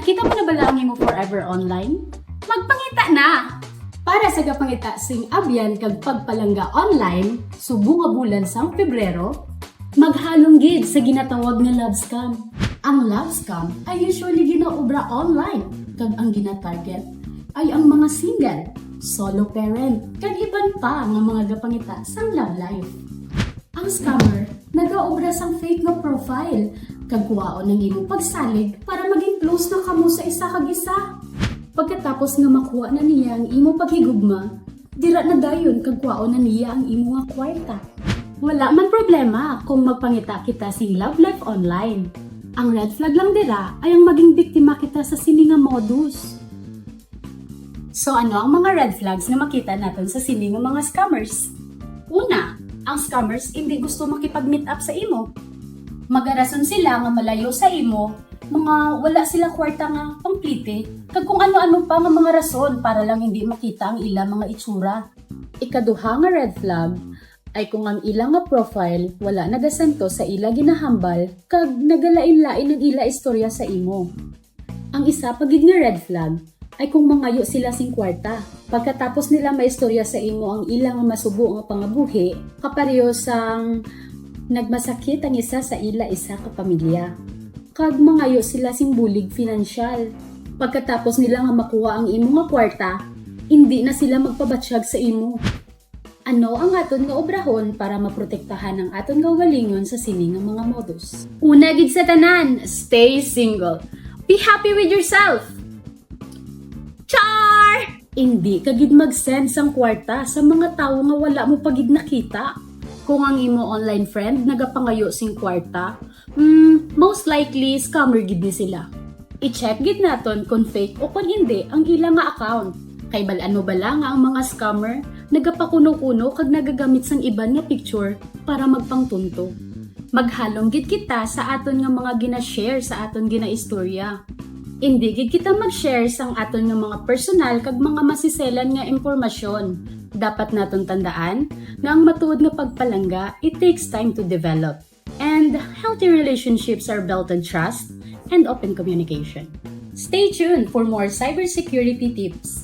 Nakita mo na ba lang mo forever online? Magpangita na! Para sa kapangita sing abyan kag pagpalangga online, subong nga bulan sang Pebrero, maghalong gid sa ginatawag nga love scam. Ang love scam ay usually ginaobra online, kag ang ginatarget ay ang mga single, solo parent, kag iban pa nga mga gapangita sang love life. Ang scammer nagaobra sang fake nga profile, kag kuwaon ng imong pagsalig para maging close na kamo sa isa kag isa. Pagkatapos nga makuha na niya ang imo paghigugma, dira na dayon kag kuwaon na niya ang imo nga kwarta. Wala man problema kung magpangita kita sing love life online. Ang red flag lang dira ay ang maging biktima kita sa sini nga modus. So ano ang mga red flags na makita natin sa sini nga mga scammers? Una, ang scammers hindi gusto makipag-meet up sa imo. Magarason sila nga malayo sa imo, mga wala sila kwarta nga pangplite, kag kung ano-ano pa nga mga rason para lang hindi makita ang ilang mga itsura. Ikaduha nga red flag ay kung ang ilang nga profile wala nagasanto sa ila ginahambal kag nagalain-lain ang ila istorya sa imo. Ang isa pa gid nga red flag ay kung mangayo sila sing kwarta. Pagkatapos nila maistorya sa imo ang ilang nga masubo nga pangabuhi, kapareho sang nagmasakit ang isa sa ila isa ka pamilya. Kag mangayo sila sing bulig finansyal. Pagkatapos nila nga makuha ang imo nga kwarta, hindi na sila magpabatsyag sa imo. Ano ang aton nga obrahon para maprotektahan ang aton nga galingon sa sini nga mga modus? Una gid sa tanan, stay single. Be happy with yourself. Char! Hindi ka gid mag-send sang kwarta sa mga tawo nga wala mo pagid nakita. Kung ang imo online friend nagapangayo sing kwarta, most likely scammer gid ni sila. I-check gid naton kung fake o kung hindi ang ilang nga account. Kay balaan mo bala nga ang mga scammer nagapakuno-kuno kag nagagamit sang iban nga picture para magpangtunto. Maghalong gid kita sa aton nga mga gina-share sa aton ginaistorya. Hindi gid kita mag-share sang aton nga mga personal kag mga masiselan nga impormasyon. Dapat naton tandaan nga ang matuod nga pagpalangga, it takes time to develop. And healthy relationships are built on trust and open communication. Stay tuned for more cybersecurity tips.